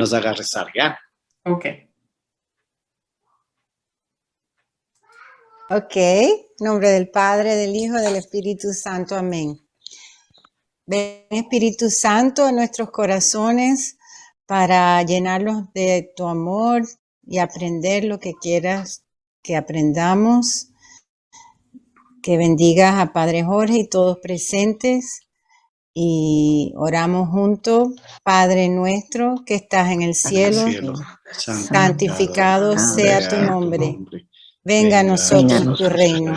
nos haga rezar, ¿ya? Ok. Ok, en nombre del Padre, del Hijo, del Espíritu Santo. Amén. Ven, Espíritu Santo, a nuestros corazones para llenarlos de tu amor y aprender lo que quieras que aprendamos. Que bendigas a Padre Jorge y todos presentes. Y oramos juntos. Padre nuestro que estás en el cielo, santificado sea tu nombre. Venga a nosotros tu reino.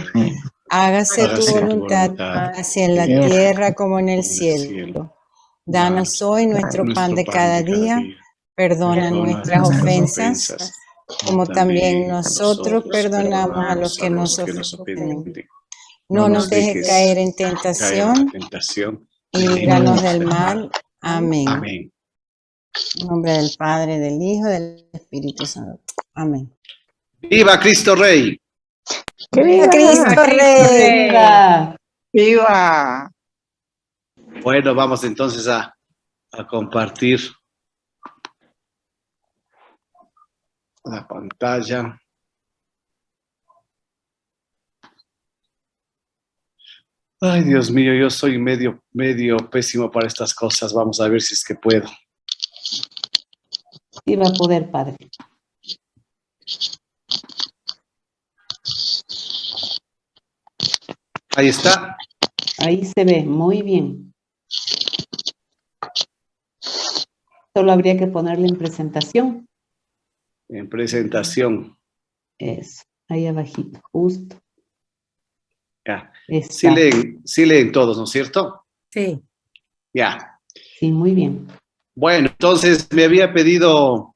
Hágase tu voluntad, así en la tierra como en el cielo. Danos hoy nuestro pan de cada día. Perdona nuestras ofensas, como también nosotros perdonamos a los que nos ofenden. No nos dejes caer en tentación y líbranos del mal. Amén. Amén. En nombre del Padre, del Hijo, del Espíritu Santo. Amén. ¡Viva Cristo Rey! ¡Que viva Cristo Rey! ¡Viva! ¡Viva! Bueno, vamos entonces a compartir la pantalla. Ay, Dios mío, yo soy medio pésimo para estas cosas. Vamos a ver si es que puedo. Sí va a poder, Padre. Ahí está. Ahí se ve muy bien. Solo habría que ponerle en presentación. En presentación. Eso, ahí abajito, justo. Ya. Está. Sí leen todos, ¿no es cierto? Sí. Ya. Sí, muy bien. Bueno, entonces me había pedido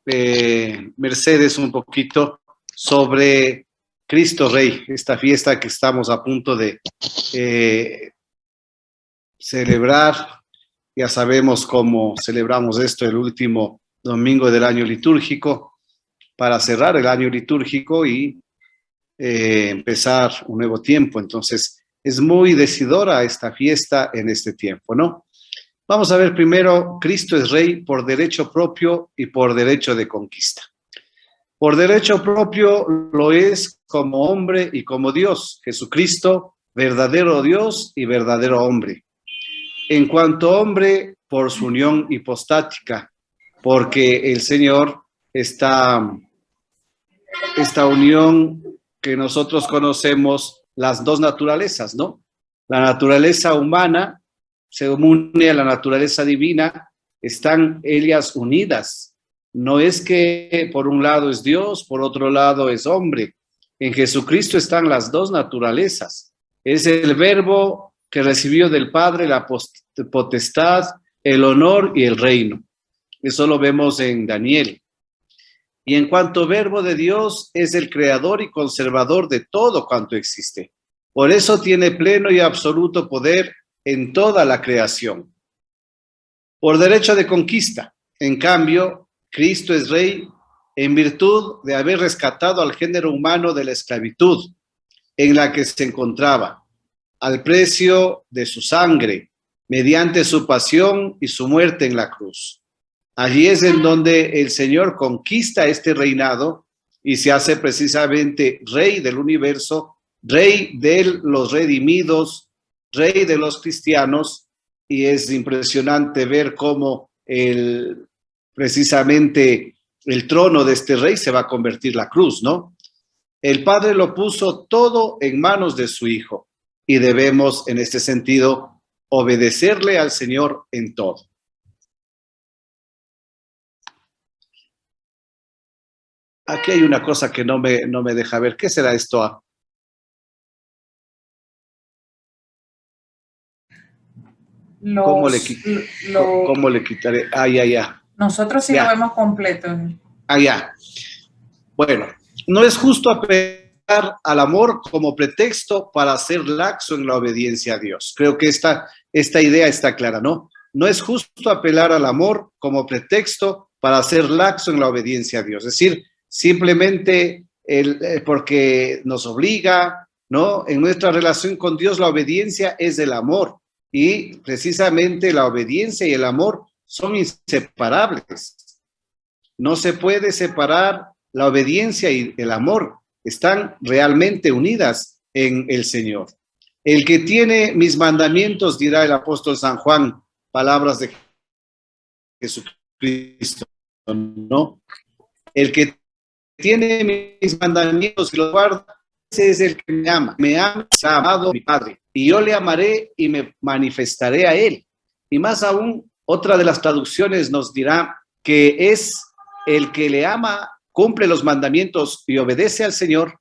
Mercedes un poquito sobre Cristo Rey, esta fiesta que estamos a punto de celebrar. Ya sabemos cómo celebramos esto el último domingo del año litúrgico, para cerrar el año litúrgico y empezar un nuevo tiempo. Entonces, es muy decidora esta fiesta en este tiempo, ¿no? Vamos a ver primero, Cristo es Rey por derecho propio y por derecho de conquista. Por derecho propio lo es como hombre y como Dios, Jesucristo, verdadero Dios y verdadero hombre. En cuanto hombre, por su unión hipostática, porque el Señor esta unión que nosotros conocemos, las dos naturalezas, ¿no? La naturaleza humana se une a la naturaleza divina, están ellas unidas. No es que por un lado es Dios, por otro lado es hombre. En Jesucristo están las dos naturalezas. Es el verbo que recibió del Padre la potestad, el honor y el reino. Eso lo vemos en Daniel. Y en cuanto verbo de Dios, es el creador y conservador de todo cuanto existe. Por eso tiene pleno y absoluto poder en toda la creación. Por derecho de conquista, en cambio, Cristo es Rey en virtud de haber rescatado al género humano de la esclavitud en la que se encontraba, al precio de su sangre, mediante su pasión y su muerte en la cruz. Allí es en donde el Señor conquista este reinado y se hace precisamente Rey del universo, Rey de los redimidos, Rey de los cristianos, y es impresionante ver cómo precisamente el trono de este Rey se va a convertir la cruz, ¿no? El Padre lo puso todo en manos de su Hijo y debemos en este sentido obedecerle al Señor en todo. Aquí hay una cosa que no me deja ver. ¿Qué será esto? ¿Cómo le quitaré? Ah, ya. Nosotros sí lo vemos completo. Ah, ya. Bueno, no es justo apelar al amor como pretexto para ser laxo en la obediencia a Dios. Creo que esta idea está clara, ¿no? No es justo apelar al amor como pretexto para ser laxo en la obediencia a Dios. Es decir, simplemente porque nos obliga, ¿no? En nuestra relación con Dios la obediencia es el amor y precisamente la obediencia y el amor son inseparables. No se puede separar la obediencia y el amor. Están realmente unidas en el Señor. El que tiene mis mandamientos, dirá el apóstol San Juan, palabras de Jesucristo, ¿no? El que tiene mis mandamientos y los guarda, ese es el que me ama. Me ama, se ha amado mi Padre. Y yo le amaré y me manifestaré a él. Y más aún, otra de las traducciones nos dirá que es el que le ama, cumple los mandamientos y obedece al Señor,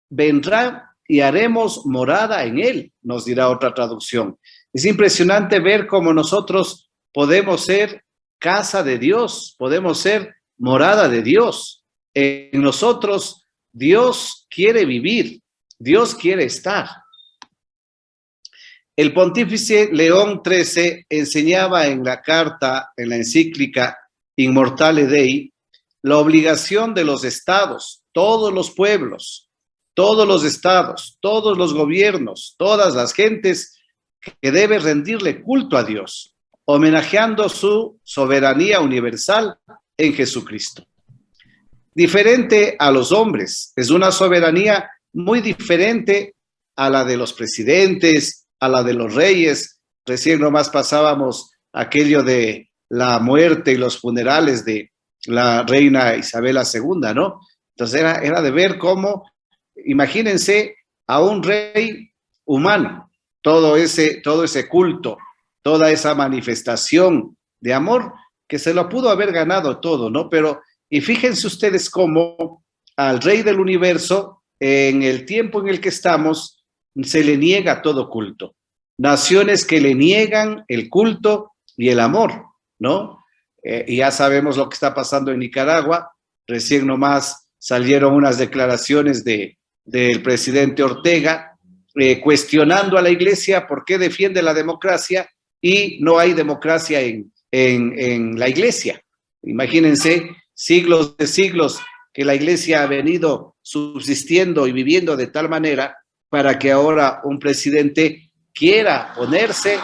vendrá y haremos morada en él, nos dirá otra traducción. Es impresionante ver cómo nosotros podemos ser casa de Dios, podemos ser morada de Dios. En nosotros Dios quiere vivir, Dios quiere estar. El pontífice León XIII enseñaba en la carta, en la encíclica Immortale Dei, la obligación de los estados, todos los pueblos, todos los estados, todos los gobiernos, todas las gentes que deben rendirle culto a Dios, homenajeando su soberanía universal en Jesucristo. Diferente a los hombres, es una soberanía muy diferente a la de los presidentes, a la de los reyes. Recién nomás pasábamos aquello de la muerte y los funerales de la reina Isabel II, ¿no? Entonces era de ver cómo, imagínense a un rey humano, todo ese culto, toda esa manifestación de amor que se lo pudo haber ganado todo, ¿no? Pero, y fíjense ustedes cómo al rey del universo, en el tiempo en el que estamos, se le niega todo culto. Naciones que le niegan el culto y el amor, ¿no? Y ya sabemos lo que está pasando en Nicaragua. Recién nomás salieron unas declaraciones del presidente Ortega cuestionando a la iglesia por qué defiende la democracia y no hay democracia en la iglesia. Imagínense, siglos de siglos que la iglesia ha venido subsistiendo y viviendo de tal manera para que ahora un presidente quiera ponerse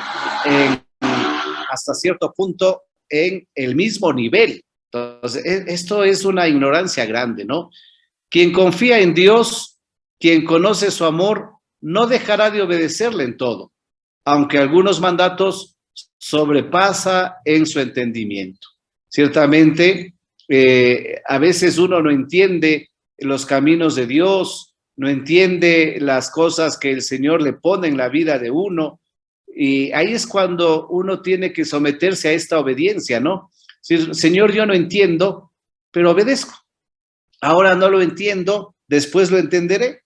hasta cierto punto en el mismo nivel. Entonces, esto es una ignorancia grande, ¿no? Quien confía en Dios, quien conoce su amor, no dejará de obedecerle en todo, aunque algunos mandatos sobrepasa en su entendimiento. Ciertamente, a veces uno no entiende los caminos de Dios, no entiende las cosas que el Señor le pone en la vida de uno, y ahí es cuando uno tiene que someterse a esta obediencia, ¿no? Señor, yo no entiendo, pero obedezco. Ahora no lo entiendo, después lo entenderé,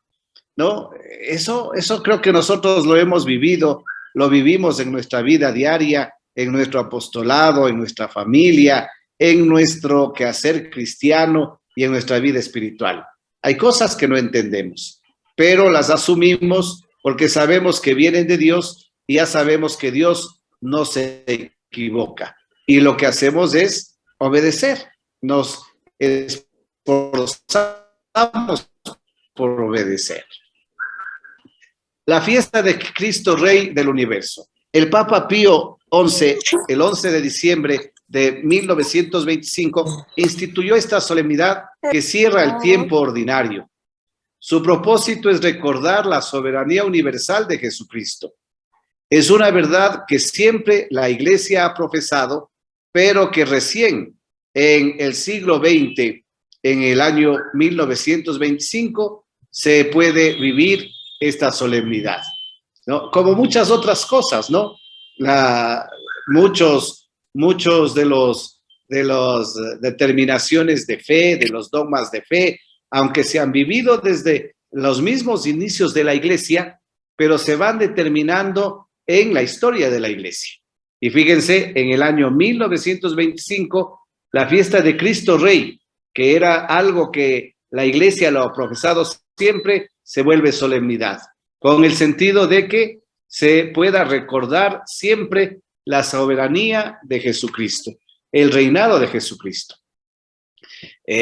¿no? Eso creo que nosotros lo hemos vivido, lo vivimos en nuestra vida diaria, en nuestro apostolado, en nuestra familia, en nuestro quehacer cristiano y en nuestra vida espiritual. Hay cosas que no entendemos, pero las asumimos porque sabemos que vienen de Dios y ya sabemos que Dios no se equivoca. Y lo que hacemos es obedecer. Nos esforzamos por obedecer. La fiesta de Cristo Rey del Universo. El Papa Pío XI, el 11 de diciembre de 1925, instituyó esta solemnidad que cierra el tiempo ordinario. Su propósito es recordar la soberanía universal de Jesucristo. Es una verdad que siempre la Iglesia ha profesado, pero que recién en el siglo XX, en el año 1925, se puede vivir esta solemnidad, ¿no? Como muchas otras cosas, ¿no? Muchos de los determinaciones de fe, de los dogmas de fe, aunque se han vivido desde los mismos inicios de la Iglesia, pero se van determinando en la historia de la Iglesia. Y fíjense, en el año 1925, la fiesta de Cristo Rey, que era algo que la Iglesia lo ha profesado siempre, se vuelve solemnidad, con el sentido de que se pueda recordar siempre la soberanía de Jesucristo, el reinado de Jesucristo.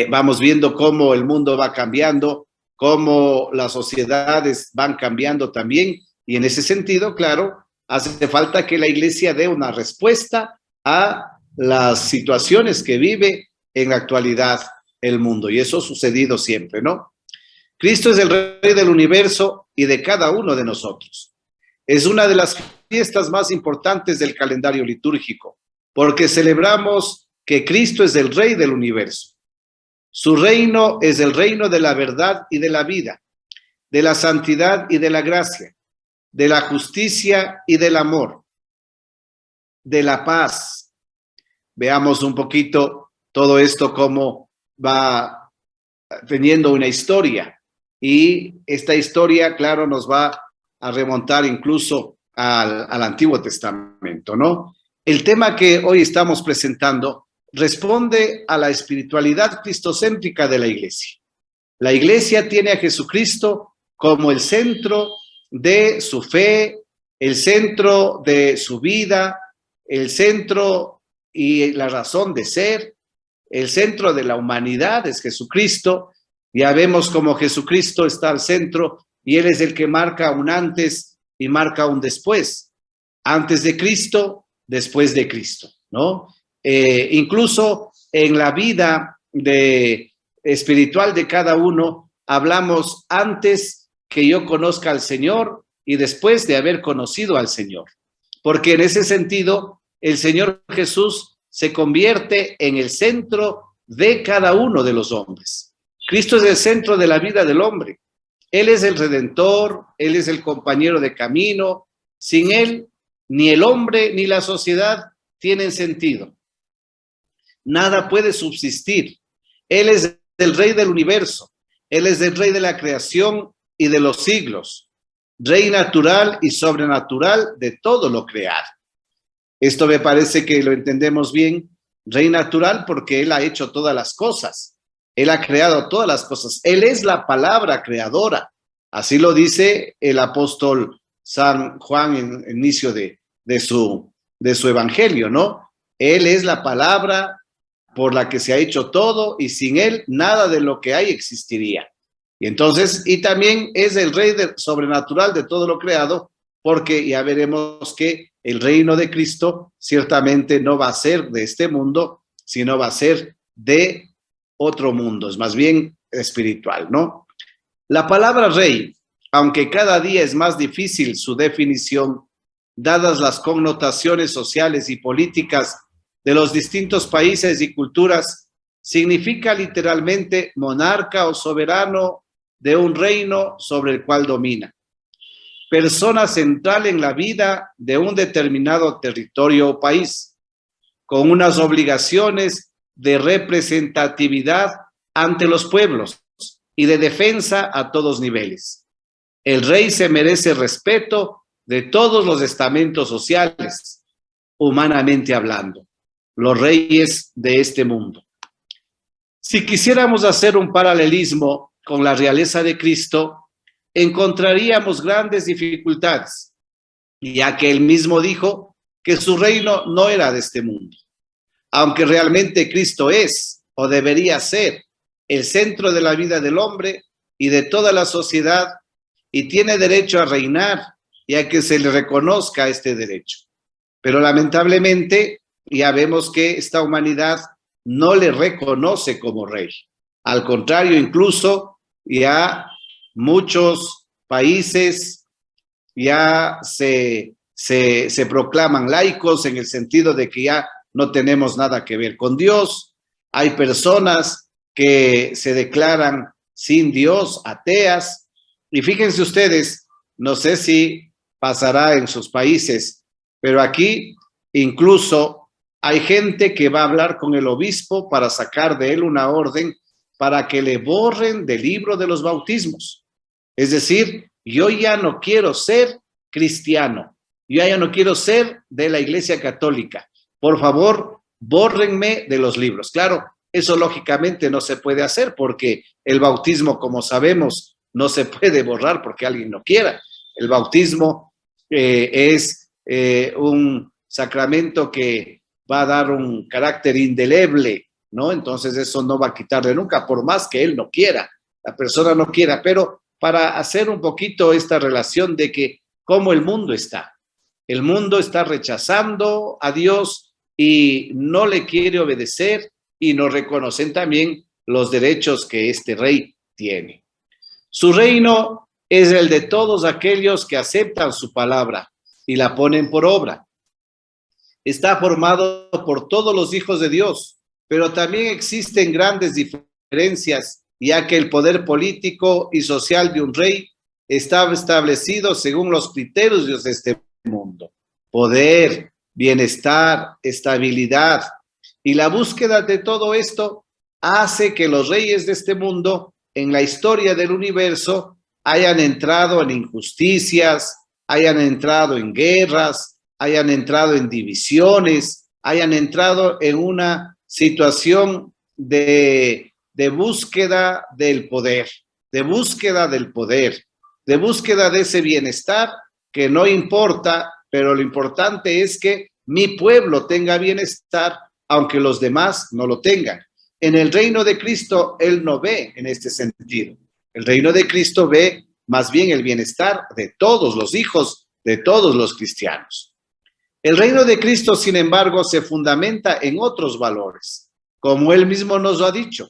Vamos viendo cómo el mundo va cambiando, cómo las sociedades van cambiando también, y en ese sentido, claro, hace falta que la Iglesia dé una respuesta a las situaciones que vive en la actualidad el mundo. Y eso ha sucedido siempre, ¿no? Cristo es el Rey del universo y de cada uno de nosotros. Es una de las fiestas más importantes del calendario litúrgico, porque celebramos que Cristo es el Rey del universo. Su reino es el reino de la verdad y de la vida, de la santidad y de la gracia, de la justicia y del amor, de la paz. Veamos un poquito todo esto, cómo va teniendo una historia. Y esta historia, claro, nos va a remontar incluso al Antiguo Testamento, ¿no? El tema que hoy estamos presentando responde a la espiritualidad cristocéntrica de la Iglesia. La Iglesia tiene a Jesucristo como el centro de su fe, el centro de su vida, el centro y la razón de ser, el centro de la humanidad es Jesucristo. Ya vemos cómo Jesucristo está al centro y Él es el que marca un antes y marca un después. Antes de Cristo, después de Cristo, ¿no? Incluso en la vida espiritual de cada uno, hablamos antes que yo conozca al Señor y después de haber conocido al Señor. Porque en ese sentido, el Señor Jesús se convierte en el centro de cada uno de los hombres. Cristo es el centro de la vida del hombre. Él es el Redentor, Él es el compañero de camino. Sin Él, ni el hombre ni la sociedad tienen sentido. Nada puede subsistir. Él es el Rey del universo. Él es el Rey de la creación y de los siglos. Rey natural y sobrenatural de todo lo creado. Esto me parece que lo entendemos bien. Rey natural porque Él ha hecho todas las cosas. Él ha creado todas las cosas. Él es la palabra creadora. Así lo dice el apóstol San Juan en el inicio de su evangelio, ¿no? Él es la palabra por la que se ha hecho todo y sin Él nada de lo que hay existiría. Y entonces, y también es el Rey sobrenatural de todo lo creado, porque ya veremos que el reino de Cristo ciertamente no va a ser de este mundo, sino va a ser de otro mundo, es más bien espiritual, ¿no? La palabra rey, aunque cada día es más difícil su definición, dadas las connotaciones sociales y políticas de los distintos países y culturas, significa literalmente monarca o soberano de un reino sobre el cual domina. Persona central en la vida de un determinado territorio o país, con unas obligaciones de representatividad ante los pueblos y de defensa a todos niveles. El rey se merece respeto de todos los estamentos sociales, humanamente hablando, los reyes de este mundo. Si quisiéramos hacer un paralelismo con la realeza de Cristo, encontraríamos grandes dificultades, ya que él mismo dijo que su reino no era de este mundo. Aunque realmente Cristo es o debería ser el centro de la vida del hombre y de toda la sociedad, y tiene derecho a reinar y a que se le reconozca este derecho. Pero lamentablemente ya vemos que esta humanidad no le reconoce como rey. Al contrario, incluso ya muchos países ya se proclaman laicos en el sentido de que ya no tenemos nada que ver con Dios. Hay personas que se declaran sin Dios, ateas. Y fíjense ustedes, no sé si pasará en sus países, pero aquí incluso hay gente que va a hablar con el obispo para sacar de él una orden para que le borren del libro de los bautismos. Es decir, yo ya no quiero ser cristiano, yo ya no quiero ser de la Iglesia Católica. Por favor, bórrenme de los libros. Claro, eso lógicamente no se puede hacer porque el bautismo, como sabemos, no se puede borrar porque alguien no quiera. El bautismo es un sacramento que va a dar un carácter indeleble, ¿no? Entonces eso no va a quitarle nunca, por más que él no quiera, la persona no quiera, pero para hacer un poquito esta relación de que cómo el mundo está rechazando a Dios y no le quiere obedecer y no reconocen también los derechos que este rey tiene. Su reino es el de todos aquellos que aceptan su palabra y la ponen por obra. Está formado por todos los hijos de Dios, pero también existen grandes diferencias, ya que el poder político y social de un rey está establecido según los criterios de este mundo. Poder, bienestar, estabilidad. Y la búsqueda de todo esto hace que los reyes de este mundo, en la historia del universo, hayan entrado en injusticias, hayan entrado en guerras, hayan entrado en divisiones, hayan entrado en una situación de búsqueda del poder, de búsqueda de ese bienestar que no importa, pero lo importante es que mi pueblo tenga bienestar, aunque los demás no lo tengan. En el reino de Cristo, Él no ve en este sentido. El reino de Cristo ve más bien el bienestar de todos los hijos, de todos los cristianos. El reino de Cristo, sin embargo, se fundamenta en otros valores, como Él mismo nos lo ha dicho.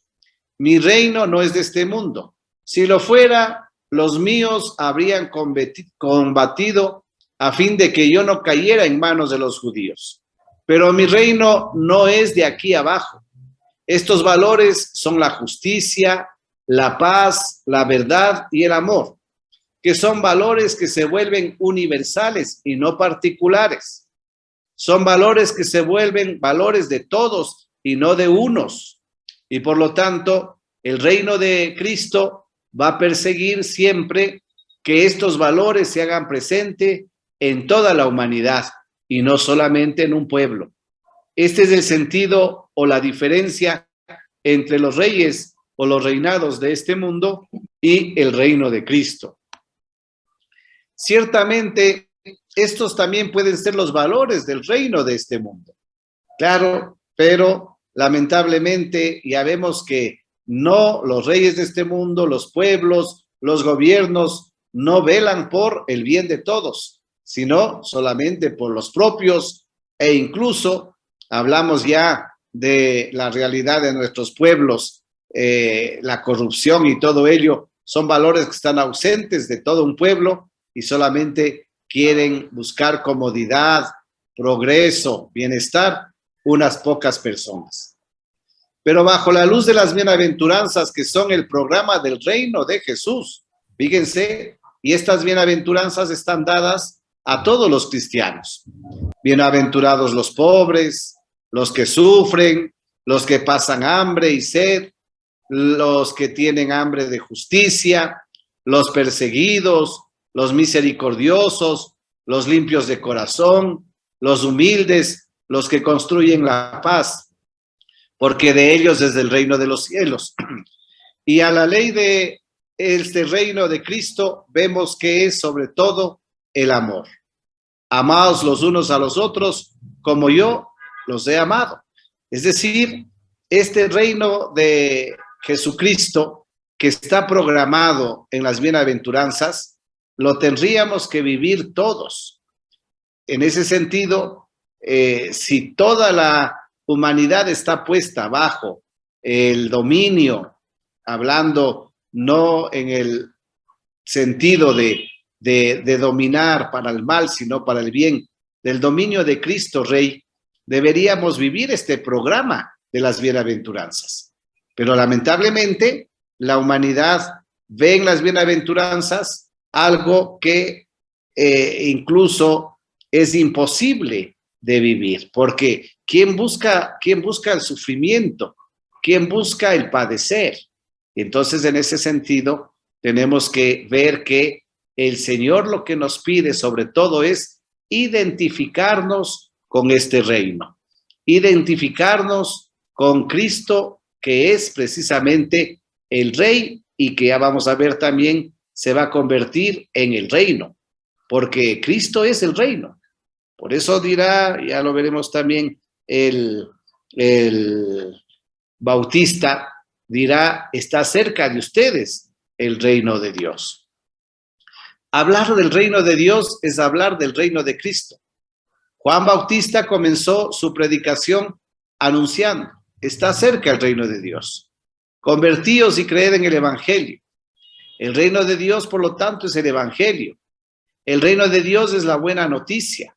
Mi reino no es de este mundo. Si lo fuera, los míos habrían combatido a fin de que yo no cayera en manos de los judíos. Pero mi reino no es de aquí abajo. Estos valores son la justicia, la paz, la verdad y el amor, que son valores que se vuelven universales y no particulares. Son valores que se vuelven valores de todos y no de unos. Y por lo tanto, el reino de Cristo va a perseguir siempre que estos valores se hagan presente en toda la humanidad y no solamente en un pueblo. Este es el sentido o la diferencia entre los reyes o los reinados de este mundo y el reino de Cristo. Ciertamente, estos también pueden ser los valores del reino de este mundo. Claro, pero lamentablemente ya vemos que no, los reyes de este mundo, los pueblos, los gobiernos no velan por el bien de todos, sino solamente por los propios, e incluso hablamos ya de la realidad de nuestros pueblos, la corrupción y todo ello, son valores que están ausentes de todo un pueblo y solamente quieren buscar comodidad, progreso, bienestar, unas pocas personas. Pero bajo la luz de las bienaventuranzas que son el programa del reino de Jesús, fíjense, y estas bienaventuranzas están dadas a todos los cristianos. Bienaventurados los pobres, los que sufren, los que pasan hambre y sed, los que tienen hambre de justicia, los perseguidos, los misericordiosos, los limpios de corazón, los humildes, los que construyen la paz, porque de ellos es el reino de los cielos. Y a la ley de este reino de Cristo vemos que es sobre todo el amor. Amaos los unos a los otros como yo los he amado. Es decir, este reino de Jesucristo que está programado en las bienaventuranzas, lo tendríamos que vivir todos. En ese sentido, si toda la humanidad está puesta bajo el dominio, hablando no en el sentido de dominar para el mal, sino para el bien, del dominio de Cristo Rey, deberíamos vivir este programa de las bienaventuranzas. Pero lamentablemente, la humanidad ve en las bienaventuranzas algo que incluso es imposible de vivir, porque ¿quién busca el sufrimiento? ¿Quién busca el padecer? Entonces, en ese sentido, tenemos que ver que el Señor lo que nos pide sobre todo es identificarnos con este reino, identificarnos con Cristo, que es precisamente el Rey y que ya vamos a ver también se va a convertir en el reino, porque Cristo es el reino. Por eso dirá, ya lo veremos también, el Bautista dirá, está cerca de ustedes el reino de Dios. Hablar del reino de Dios es hablar del reino de Cristo. Juan Bautista comenzó su predicación anunciando, está cerca el reino de Dios. Convertíos y creed en el Evangelio. El reino de Dios, por lo tanto, es el Evangelio. El reino de Dios es la buena noticia.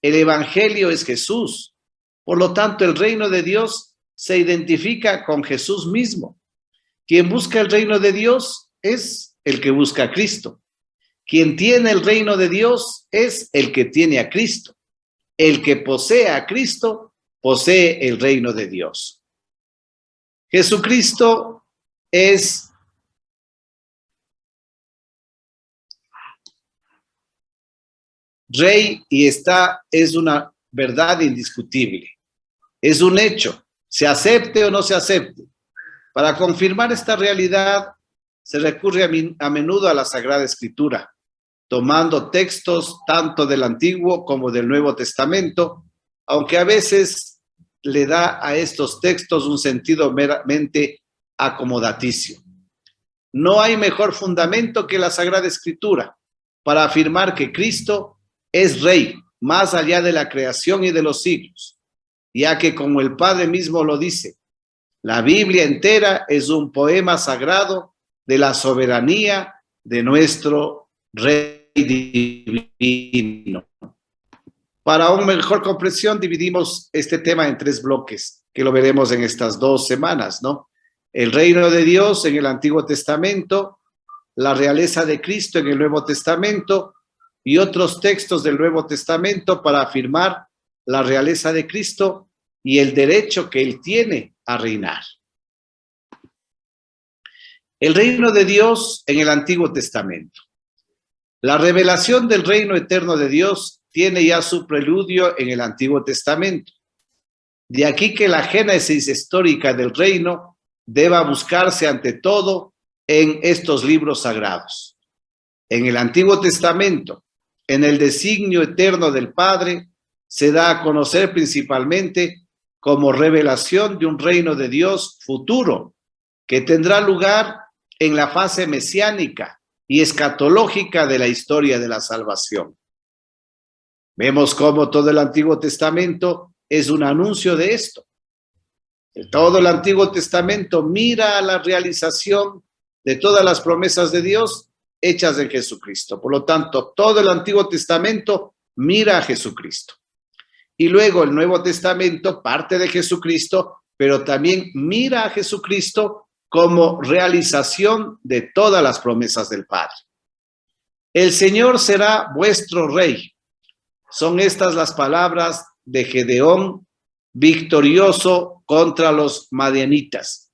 El Evangelio es Jesús. Por lo tanto, el reino de Dios se identifica con Jesús mismo. Quien busca el reino de Dios es el que busca a Cristo. Quien tiene el reino de Dios es el que tiene a Cristo. El que posee a Cristo posee el reino de Dios. Jesucristo es Rey y es una verdad indiscutible. Es un hecho, se acepte o no se acepte. Para confirmar esta realidad, se recurre a menudo a la Sagrada Escritura, tomando textos tanto del Antiguo como del Nuevo Testamento, aunque a veces le da a estos textos un sentido meramente acomodaticio. No hay mejor fundamento que la Sagrada Escritura para afirmar que Cristo es Rey, más allá de la creación y de los siglos, ya que como el Padre mismo lo dice, la Biblia entera es un poema sagrado de la soberanía de nuestro Rey divino. Para una mejor comprensión, dividimos este tema en 3 bloques, que lo veremos en estas 2 semanas, ¿no? El reino de Dios en el Antiguo Testamento, la realeza de Cristo en el Nuevo Testamento, y otros textos del Nuevo Testamento para afirmar la realeza de Cristo y el derecho que Él tiene a reinar. El reino de Dios en el Antiguo Testamento. La revelación del reino eterno de Dios tiene ya su preludio en el Antiguo Testamento. De aquí que la génesis histórica del reino deba buscarse ante todo en estos libros sagrados. En el Antiguo Testamento, en el designio eterno del Padre, se da a conocer principalmente como revelación de un reino de Dios futuro, que tendrá lugar en la fase mesiánica y escatológica de la historia de la salvación. Vemos cómo todo el Antiguo Testamento es un anuncio de esto. Todo el Antiguo Testamento mira a la realización de todas las promesas de Dios hechas en Jesucristo. Por lo tanto, todo el Antiguo Testamento mira a Jesucristo. Y luego el Nuevo Testamento parte de Jesucristo, pero también mira a Jesucristo como realización de todas las promesas del Padre. El Señor será vuestro Rey. Son estas las palabras de Gedeón, victorioso contra los madianitas.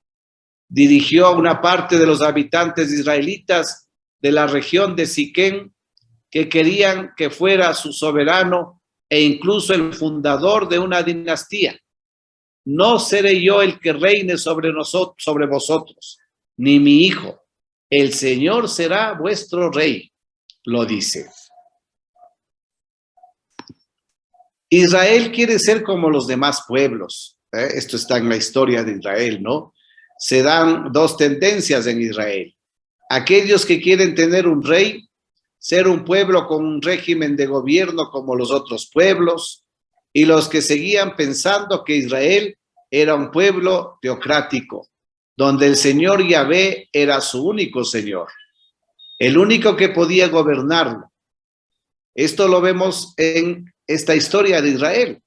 Dirigió a una parte de los habitantes israelitas de la región de Siquén, que querían que fuera su soberano e incluso el fundador de una dinastía. No seré yo el que reine sobre vosotros, ni mi hijo. El Señor será vuestro rey, lo dice. Israel quiere ser como los demás pueblos. Esto está en la historia de Israel, ¿no? Se dan 2 tendencias en Israel. Aquellos que quieren tener un rey, ser un pueblo con un régimen de gobierno como los otros pueblos, y los que seguían pensando que Israel era un pueblo teocrático, donde el Señor Yahvé era su único Señor, el único que podía gobernarlo. Esto lo vemos en esta historia de Israel.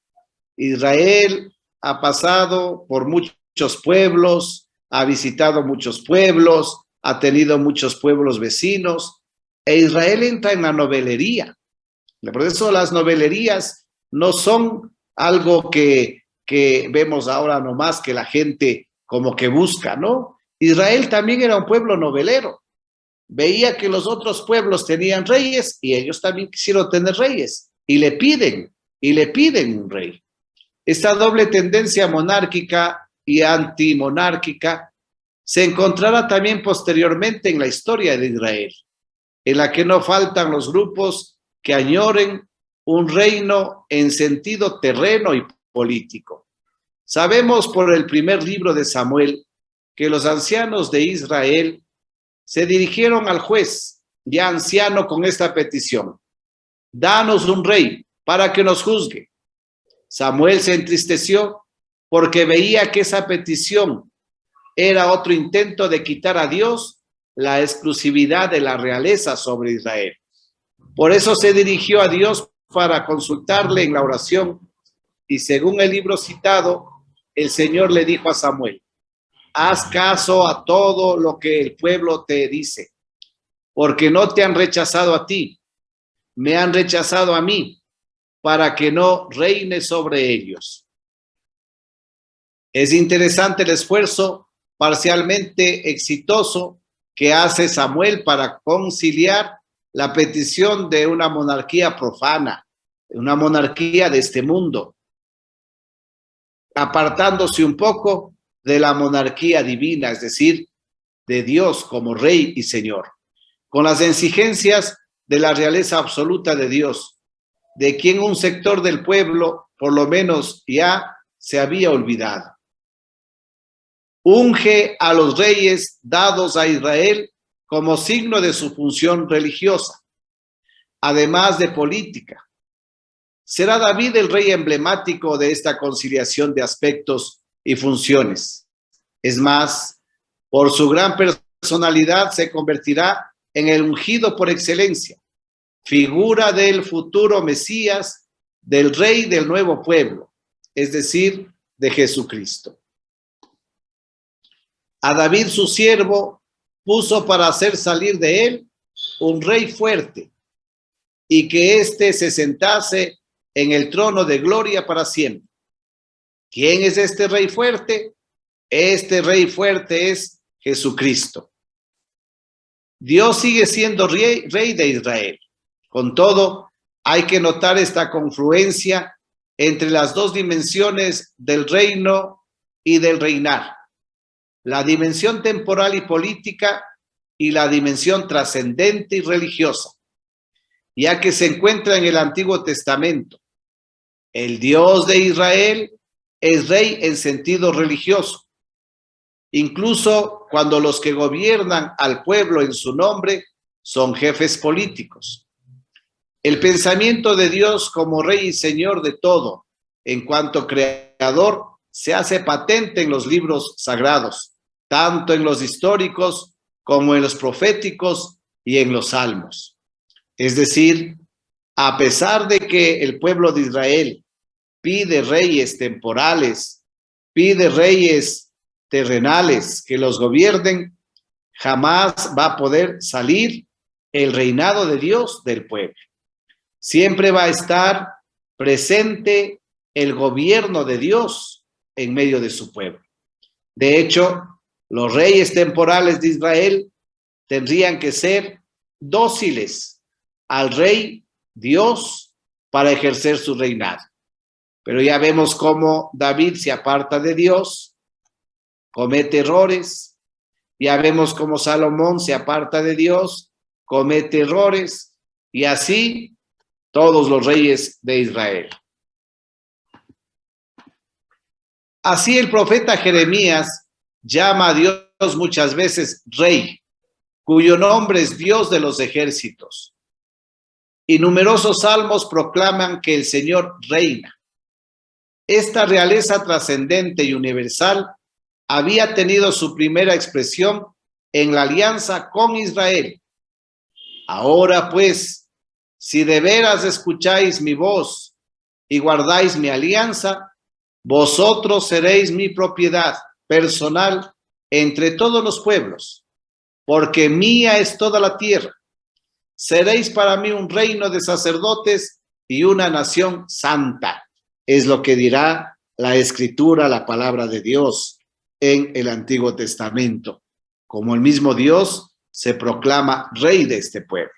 Israel ha pasado por muchos pueblos, ha visitado muchos pueblos, ha tenido muchos pueblos vecinos, e Israel entra en la novelería. Por eso las novelerías no son algo que vemos ahora nomás que la gente como que busca, ¿no? Israel también era un pueblo novelero. Veía que los otros pueblos tenían reyes y ellos también quisieron tener reyes y le piden un rey. Esta doble tendencia monárquica y antimonárquica se encontrará también posteriormente en la historia de Israel, en la que no faltan los grupos que añoren un reino en sentido terreno y político. Sabemos por el primer libro de Samuel que los ancianos de Israel se dirigieron al juez, ya anciano, con esta petición: danos un rey para que nos juzgue. Samuel se entristeció porque veía que esa petición era otro intento de quitar a Dios la exclusividad de la realeza sobre Israel. Por eso se dirigió a Dios para consultarle en la oración, y según el libro citado, el Señor le dijo a Samuel: haz caso a todo lo que el pueblo te dice, porque no te han rechazado a ti, me han rechazado a mí, para que no reine sobre ellos. Es interesante el esfuerzo parcialmente exitoso que hace Samuel para conciliar la petición de una monarquía profana, una monarquía de este mundo, apartándose un poco de la monarquía divina, es decir, de Dios como Rey y Señor, con las exigencias de la realeza absoluta de Dios, de quien un sector del pueblo, por lo menos, ya se había olvidado. Unge a los reyes dados a Israel como signo de su función religiosa, además de política. Será David el rey emblemático de esta conciliación de aspectos y funciones. Es más, por su gran personalidad se convertirá en el ungido por excelencia, figura del futuro Mesías, del rey del nuevo pueblo, es decir, de Jesucristo. A David, su siervo, puso para hacer salir de él un rey fuerte y que éste se sentase en el trono de gloria para siempre. ¿Quién es este rey fuerte? Este rey fuerte es Jesucristo. Dios sigue siendo rey de Israel. Con todo, hay que notar esta confluencia entre las dos dimensiones del reino y del reinar: la dimensión temporal y política y la dimensión trascendente y religiosa, ya que se encuentra en el Antiguo Testamento. El Dios de Israel es rey en sentido religioso, incluso cuando los que gobiernan al pueblo en su nombre son jefes políticos. El pensamiento de Dios como rey y señor de todo, en cuanto creador, se hace patente en los libros sagrados, tanto en los históricos como en los proféticos y en los salmos. Es decir, a pesar de que el pueblo de Israel pide reyes temporales, pide reyes terrenales que los gobiernen, jamás va a poder salir el reinado de Dios del pueblo. Siempre va a estar presente el gobierno de Dios en medio de su pueblo. De hecho, los reyes temporales de Israel tendrían que ser dóciles al rey Dios para ejercer su reinado. Pero ya vemos cómo David se aparta de Dios, comete errores. Ya vemos cómo Salomón se aparta de Dios, comete errores, y así todos los reyes de Israel. Así el profeta Jeremías llama a Dios muchas veces Rey, cuyo nombre es Dios de los ejércitos. Y numerosos salmos proclaman que el Señor reina. Esta realeza trascendente y universal había tenido su primera expresión en la alianza con Israel. Ahora pues, si de veras escucháis mi voz y guardáis mi alianza, vosotros seréis mi propiedad personal entre todos los pueblos, porque mía es toda la tierra. Seréis para mí un reino de sacerdotes y una nación santa. Es lo que dirá la Escritura, la palabra de Dios en el Antiguo Testamento. Como el mismo Dios se proclama rey de este pueblo.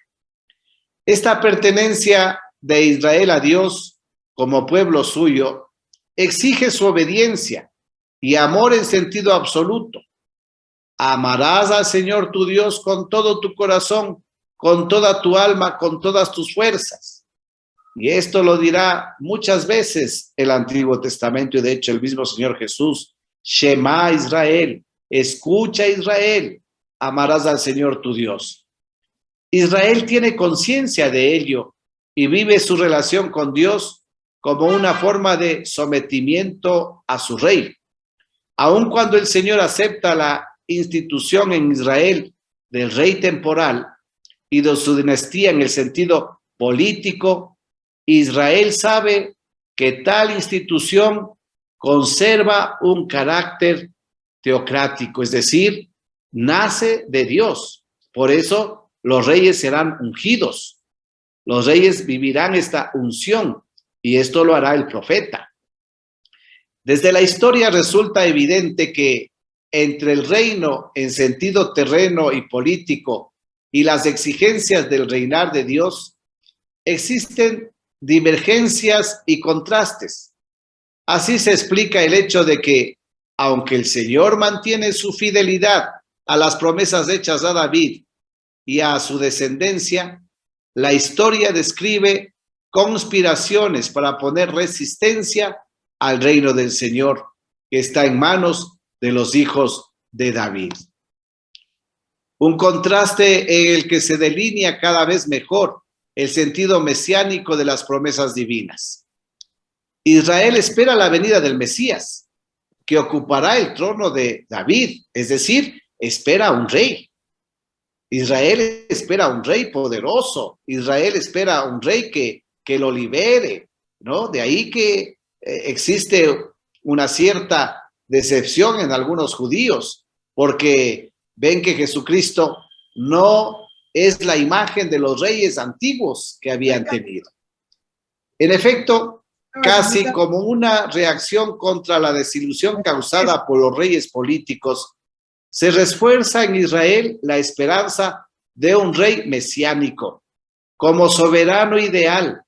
Esta pertenencia de Israel a Dios como pueblo suyo exige su obediencia y amor en sentido absoluto. Amarás al Señor tu Dios con todo tu corazón, con toda tu alma, con todas tus fuerzas. Y esto lo dirá muchas veces el Antiguo Testamento, y de hecho el mismo Señor Jesús: Shema Israel, escucha Israel, amarás al Señor tu Dios. Israel tiene conciencia de ello y vive su relación con Dios como una forma de sometimiento a su rey. Aun cuando el Señor acepta la institución en Israel del rey temporal y de su dinastía en el sentido político, Israel sabe que tal institución conserva un carácter teocrático, es decir, nace de Dios. Por eso los reyes serán ungidos. Los reyes vivirán esta unción y esto lo hará el profeta. Desde la historia resulta evidente que entre el reino en sentido terreno y político y las exigencias del reinar de Dios existen divergencias y contrastes. Así se explica el hecho de que, aunque el Señor mantiene su fidelidad a las promesas hechas a David y a su descendencia, la historia describe conspiraciones para poner resistencia al reino del Señor, que está en manos de los hijos de David. Un contraste en el que se delinea cada vez mejor el sentido mesiánico de las promesas divinas. Israel espera la venida del Mesías, que ocupará el trono de David, es decir, espera un rey. Israel espera un rey poderoso. Israel espera un rey que lo libere, ¿no? De ahí que existe una cierta decepción en algunos judíos, porque ven que Jesucristo no es la imagen de los reyes antiguos que habían tenido. En efecto, casi como una reacción contra la desilusión causada por los reyes políticos, se refuerza en Israel la esperanza de un rey mesiánico, como soberano ideal,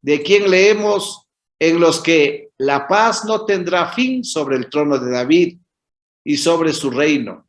de quien leemos en los que la paz no tendrá fin sobre el trono de David y sobre su reino,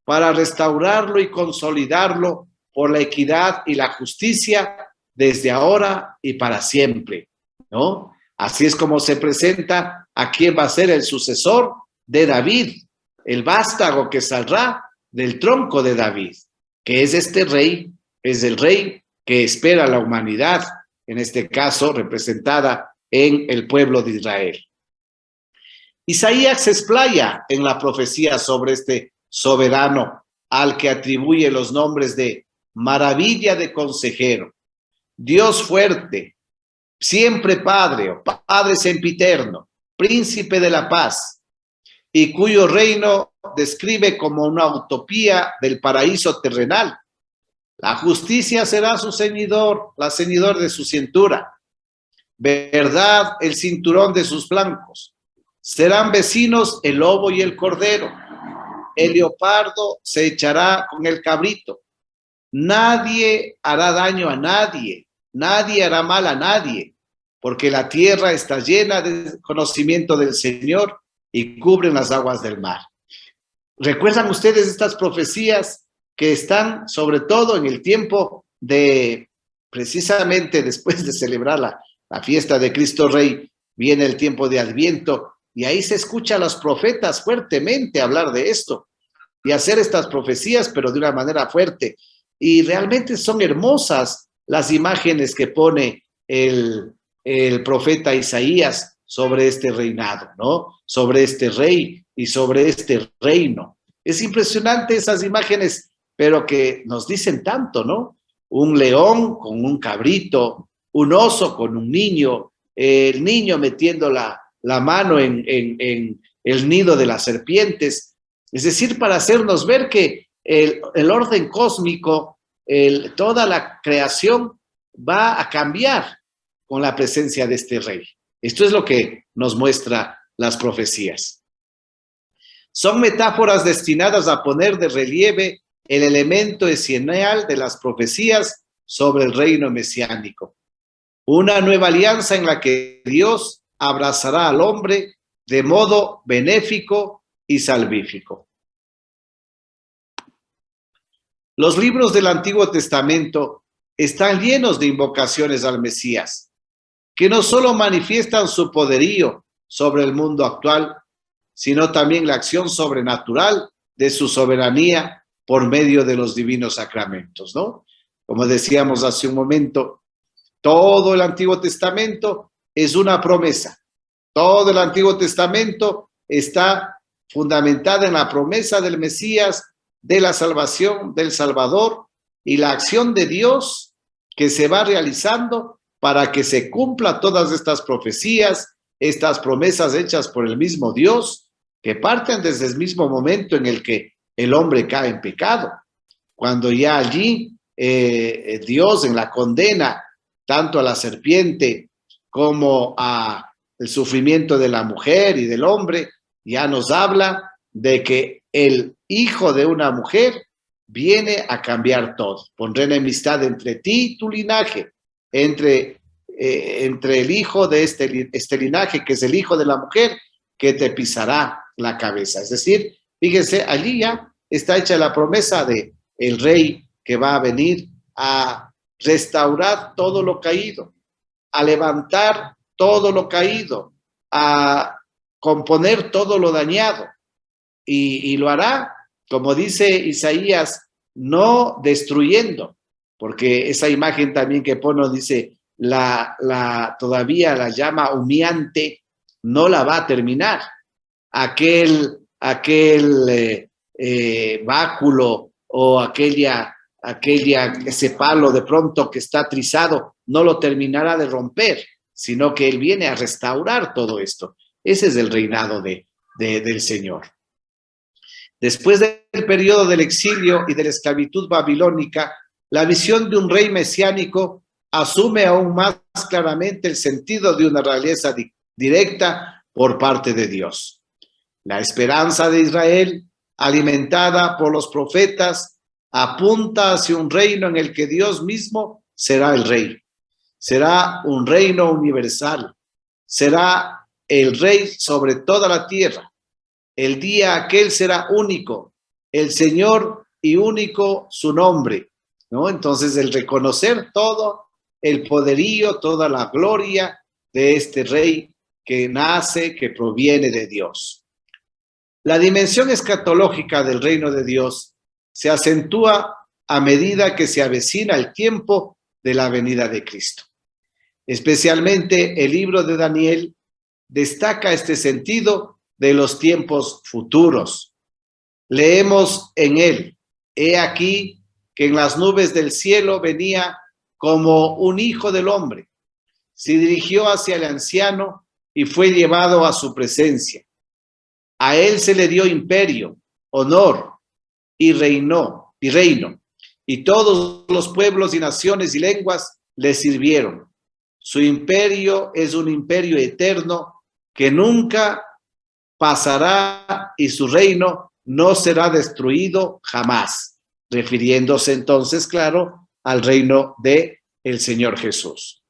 para restaurarlo y consolidarlo por la equidad y la justicia desde ahora y para siempre, ¿no? Así es como se presenta a quién va a ser el sucesor de David, el vástago que saldrá del tronco de David, que es este rey, es el rey que espera la humanidad, en este caso representada en el pueblo de Israel. Isaías se explaya en la profecía sobre este soberano al que atribuye los nombres de maravilla de consejero, Dios fuerte, siempre Padre o Padre sempiterno, príncipe de la paz, y cuyo reino describe como una utopía del paraíso terrenal. La justicia será su ceñidor, la ceñidor de su cintura. Verdad, el cinturón de sus flancos. Serán vecinos el lobo y el cordero. El leopardo se echará con el cabrito. Nadie hará daño a nadie. Nadie hará mal a nadie, porque la tierra está llena de conocimiento del Señor y cubren las aguas del mar. ¿Recuerdan ustedes estas profecías que están sobre todo en el tiempo de, precisamente después de celebrar la fiesta de Cristo Rey, viene el tiempo de Adviento, y ahí se escucha a los profetas fuertemente hablar de esto y hacer estas profecías, pero de una manera fuerte. Y realmente son hermosas las imágenes que pone el profeta Isaías sobre este reinado, ¿no? Sobre este rey y sobre este reino. Es impresionante esas imágenes, pero que nos dicen tanto, ¿no? Un león con un cabrito, un oso con un niño, el niño metiendo la mano en el nido de las serpientes. Es decir, para hacernos ver que el orden cósmico, toda la creación va a cambiar con la presencia de este rey. Esto es lo que nos muestra las profecías. Son metáforas destinadas a poner de relieve el elemento esencial de las profecías sobre el reino mesiánico. Una nueva alianza en la que Dios abrazará al hombre de modo benéfico y salvífico. Los libros del Antiguo Testamento están llenos de invocaciones al Mesías, que no solo manifiestan su poderío sobre el mundo actual, sino también la acción sobrenatural de su soberanía por medio de los divinos sacramentos, ¿no? Como decíamos hace un momento, todo el Antiguo Testamento es una promesa. Todo el Antiguo Testamento está fundamentada en la promesa del Mesías, de la salvación del Salvador y la acción de Dios que se va realizando para que se cumpla todas estas profecías, estas promesas hechas por el mismo Dios, que parten desde el mismo momento en el que el hombre cae en pecado, cuando ya allí Dios en la condena tanto a la serpiente como a el sufrimiento de la mujer y del hombre, ya nos habla de que el hijo de una mujer viene a cambiar todo. Pondré enemistad entre ti y tu linaje, entre el hijo de este linaje, que es el hijo de la mujer, que te pisará la cabeza. Es decir, fíjense, allí ya está hecha la promesa de el rey que va a venir a restaurar todo lo caído, a levantar todo lo caído, a componer todo lo dañado, y lo hará, como dice Isaías, no destruyendo, porque esa imagen también que pone dice, todavía la llama humeante no la va a terminar. Aquel báculo o ese palo de pronto que está trizado, no lo terminará de romper, sino que Él viene a restaurar todo esto. Ese es el reinado del Señor. Después del periodo del exilio y de la esclavitud babilónica, la visión de un rey mesiánico asume aún más claramente el sentido de una realeza directa por parte de Dios. La esperanza de Israel, alimentada por los profetas, apunta hacia un reino en el que Dios mismo será el rey. Será un reino universal. Será el rey sobre toda la tierra. El día aquel será único, el Señor y único su nombre, ¿no? Entonces, el reconocer todo el poderío, toda la gloria de este rey que nace, que proviene de Dios. La dimensión escatológica del reino de Dios se acentúa a medida que se avecina el tiempo de la venida de Cristo. Especialmente el libro de Daniel destaca este sentido de los tiempos futuros. Leemos en él, he aquí que en las nubes del cielo venía como un hijo del hombre. Se dirigió hacia el anciano y fue llevado a su presencia. A él se le dio imperio, honor y reino, y todos los pueblos y naciones y lenguas le sirvieron. Su imperio es un imperio eterno que nunca pasará y su reino no será destruido jamás, refiriéndose entonces, claro, al reino de el Señor Jesús.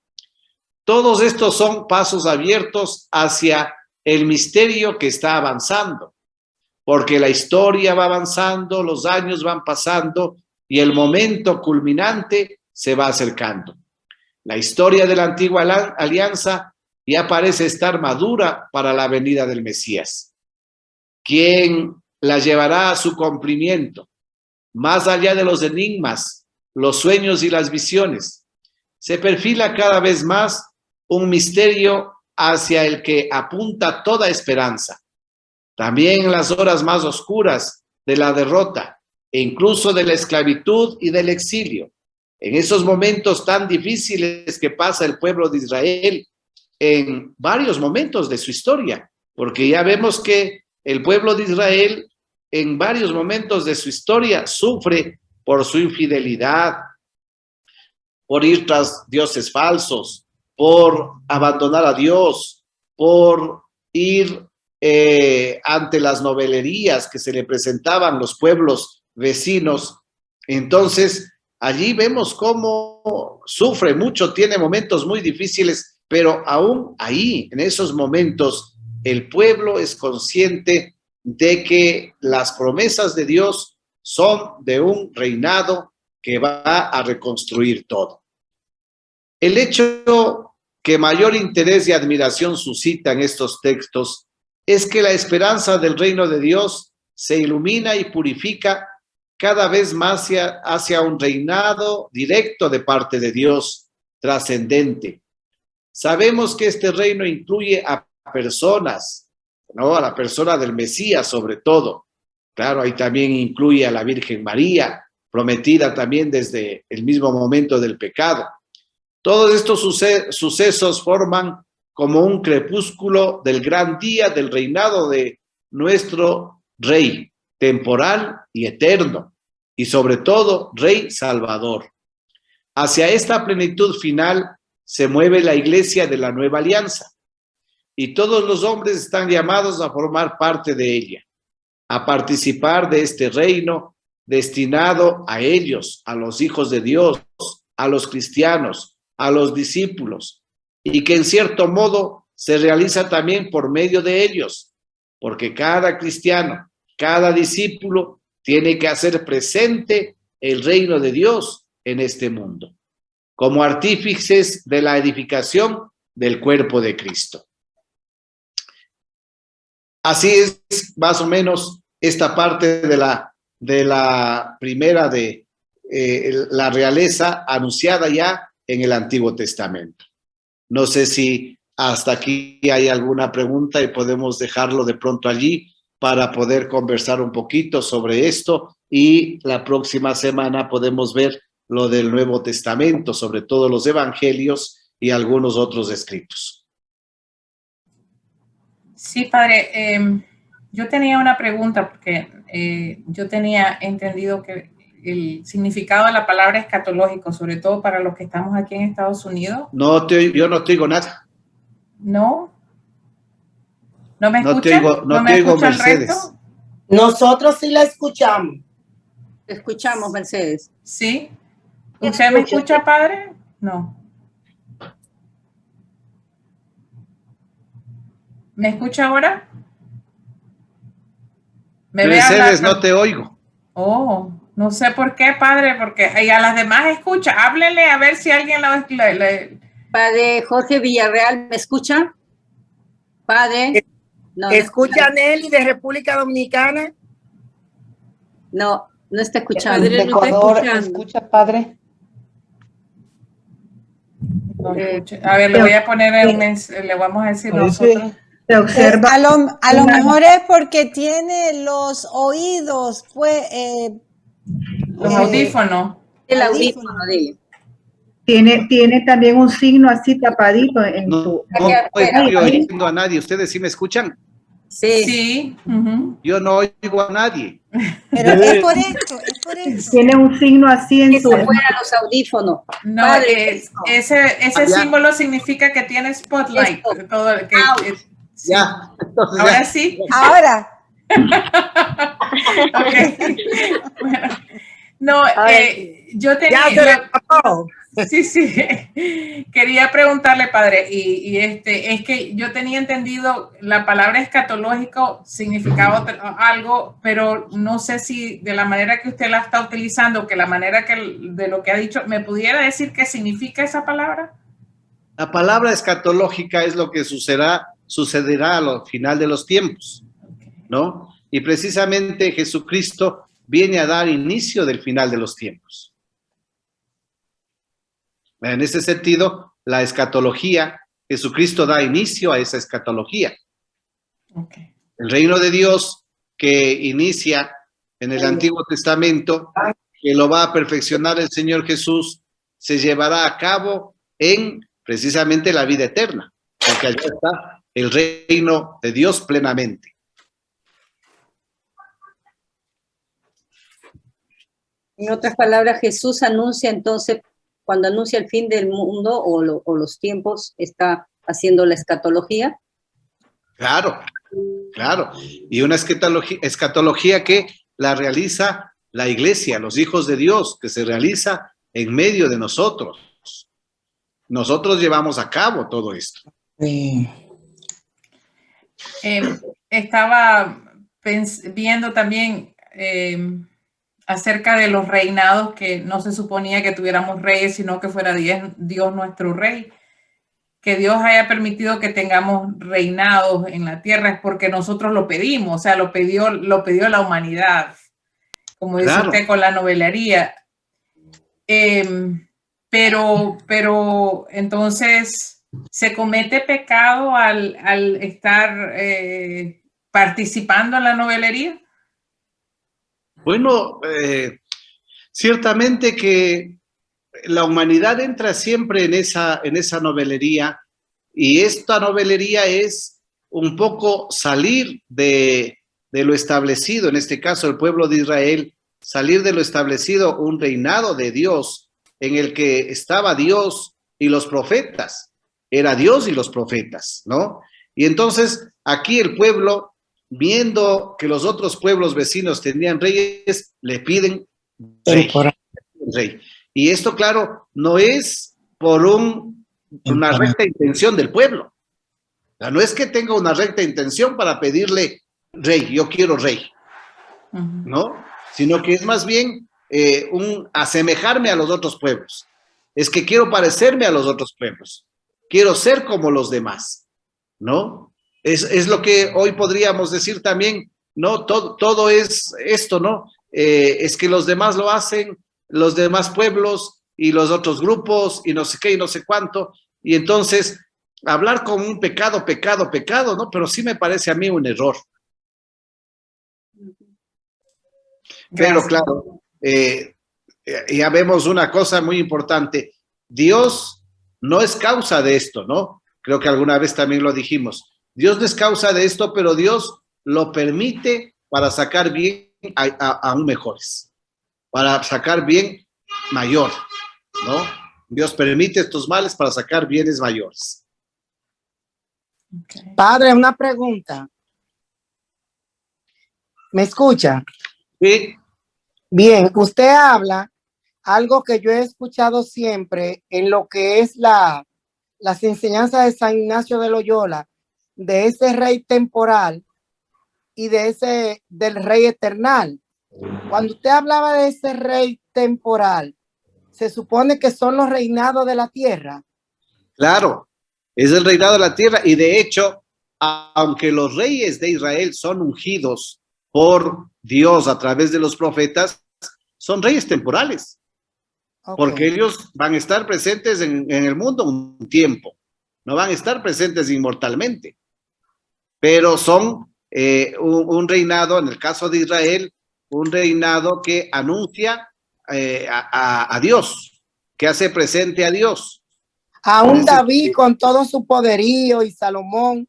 Todos estos son pasos abiertos hacia el misterio que está avanzando, porque la historia va avanzando, los años van pasando y el momento culminante se va acercando. La historia de la antigua alianza ya parece estar madura para la venida del Mesías, quien la llevará a su cumplimiento, más allá de los enigmas, los sueños y las visiones. Se perfila cada vez más un misterio hacia el que apunta toda esperanza. También en las horas más oscuras de la derrota, e incluso de la esclavitud y del exilio, en esos momentos tan difíciles que pasa el pueblo de Israel, en varios momentos de su historia, porque ya vemos que el pueblo de Israel en varios momentos de su historia sufre por su infidelidad, por ir tras dioses falsos, por abandonar a Dios, por ir ante las novelerías que se le presentaban los pueblos vecinos. Entonces, allí vemos cómo sufre mucho, tiene momentos muy difíciles, pero aún ahí, en esos momentos, el pueblo es consciente de que las promesas de Dios son de un reinado que va a reconstruir todo. El hecho que mayor interés y admiración suscita en estos textos es que la esperanza del reino de Dios se ilumina y purifica cada vez más hacia un reinado directo de parte de Dios, trascendente. Sabemos que este reino incluye a personas, ¿no? A la persona del Mesías sobre todo. Claro, ahí también incluye a la Virgen María, prometida también desde el mismo momento del pecado. Todos estos sucesos forman como un crepúsculo del gran día del reinado de nuestro Rey, temporal y eterno, y sobre todo Rey Salvador. Hacia esta plenitud final se mueve la iglesia de la nueva alianza, y todos los hombres están llamados a formar parte de ella, a participar de este reino destinado a ellos, a los hijos de Dios, a los cristianos, a los discípulos, y que en cierto modo se realiza también por medio de ellos, porque cada cristiano, cada discípulo tiene que hacer presente el reino de Dios en este mundo, como artífices de la edificación del cuerpo de Cristo. Así es más o menos esta parte de la primera de la realeza anunciada ya en el Antiguo Testamento. No sé si hasta aquí hay alguna pregunta y podemos dejarlo de pronto allí para poder conversar un poquito sobre esto, y la próxima semana podemos ver lo del Nuevo Testamento, sobre todo los evangelios y algunos otros escritos. Sí, padre, yo tenía una pregunta porque yo tenía entendido que el significado de la palabra escatológico, sobre todo para los que estamos aquí en Estados Unidos. Yo no te digo nada. ¿No? ¿No me No escuchan? no te oigo, Mercedes. ¿Resto? Nosotros sí la escuchamos. Escuchamos, Mercedes. ¿Sí? ¿Usted me escucha, padre? No. ¿Me escucha ahora? Mercedes, no te oigo. Oh, no sé por qué, padre, porque a las demás escucha. Háblele a ver si alguien Padre Jorge Villarreal, ¿me escucha? Padre. No, ¿Escucha Nelly de República Dominicana? No está escuchando. De Ecuador, ¿escucha, padre? No escucha. A ver, le voy a poner le vamos a decir nosotros. Se observa. A lo mejor es porque tiene los oídos, pues. Los audífonos. El audífono, dile. Tiene también un signo así tapadito en su. No estoy oyendo a nadie. ¿Ustedes sí me escuchan? Sí. Sí. Yo no oigo a nadie. Pero es por esto, es por eso. Tiene un signo así en su. Que se fuera los audífonos. No, Padre, ese símbolo significa que tiene spotlight. Todo, sí. Ya. Entonces, Ahora ya. sí. Ahora, Okay. Bueno, no, yo tenía. Ya se le pasó. Sí. Quería preguntarle, padre, y es que yo tenía entendido la palabra escatológico significaba algo, pero no sé si de la manera que usted la está utilizando, que la manera de lo que ha dicho, ¿me pudiera decir qué significa esa palabra? La palabra escatológica es lo que sucederá al final de los tiempos, ¿no? Y precisamente Jesucristo viene a dar inicio del final de los tiempos. En ese sentido, la escatología, Jesucristo da inicio a esa escatología. Okay. El reino de Dios que inicia en el Antiguo Testamento, que lo va a perfeccionar el Señor Jesús, se llevará a cabo en precisamente la vida eterna, porque allá está el reino de Dios plenamente. En otras palabras, Jesús anuncia entonces, cuando anuncia el fin del mundo o los tiempos, está haciendo la escatología. Claro. Y una escatología que la realiza la iglesia, los hijos de Dios, que se realiza en medio de nosotros. Nosotros llevamos a cabo todo esto. Estaba viendo también acerca de los reinados, que no se suponía que tuviéramos reyes, sino que fuera Dios nuestro rey. Que Dios haya permitido que tengamos reinados en la tierra es porque nosotros lo pedimos, o sea, lo pidió la humanidad, como dice Claro. usted con la novelería. Pero entonces, ¿Se comete pecado al estar participando en la novelería? Bueno, ciertamente que la humanidad entra siempre en esa novelería, y esta novelería es un poco salir de lo establecido, en este caso el pueblo de Israel, salir de lo establecido, un reinado de Dios en el que estaba Dios y los profetas, era Dios y los profetas, ¿no? Y entonces aquí el pueblo, viendo que los otros pueblos vecinos tenían reyes, le piden rey. Y esto, claro, no es por una recta intención del pueblo. O sea, no es que tenga una recta intención para pedirle rey, yo quiero rey, ¿no? Sino que es más bien asemejarme a los otros pueblos. Es que quiero parecerme a los otros pueblos. Quiero ser como los demás, ¿no? Es lo que hoy podríamos decir también, ¿no? Todo es esto, ¿no? Es que los demás lo hacen, los demás pueblos y los otros grupos y no sé qué y no sé cuánto. Y entonces, hablar como un pecado, ¿no? Pero sí me parece a mí un error. Pero claro, ya vemos una cosa muy importante. Dios no es causa de esto, ¿no? Creo que alguna vez también lo dijimos. Dios no es causa de esto, pero Dios lo permite para sacar bien aún mejores, para sacar bien mayor, ¿no? Dios permite estos males para sacar bienes mayores. Okay. Padre, una pregunta. ¿Me escucha? Sí. Bien, usted habla algo que yo he escuchado siempre en lo que es las enseñanzas de San Ignacio de Loyola, de ese rey temporal y del rey eternal. Cuando usted hablaba de ese rey temporal, se supone que son los reinados de la tierra. Claro, es el reinado de la tierra, y de hecho, aunque los reyes de Israel son ungidos por Dios a través de los profetas, son reyes temporales. Okay. Porque ellos van a estar presentes en el mundo un tiempo, no van a estar presentes inmortalmente, pero son un reinado, en el caso de Israel, un reinado que anuncia a Dios, que hace presente a Dios. Aún David con todo su poderío y Salomón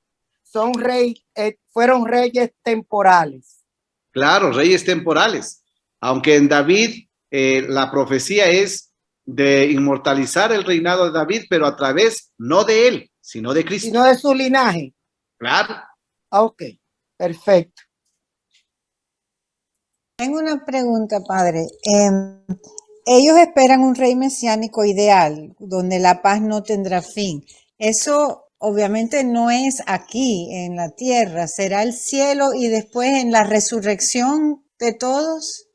fueron reyes temporales. Claro, reyes temporales, aunque en David la profecía es de inmortalizar el reinado de David, pero a través no de él, sino de Cristo. Sino de su linaje. Claro. Ok, perfecto. Tengo una pregunta, padre. Ellos esperan un rey mesiánico ideal, donde la paz no tendrá fin. Eso obviamente no es aquí, en la tierra. ¿Será el cielo y después en la resurrección de todos?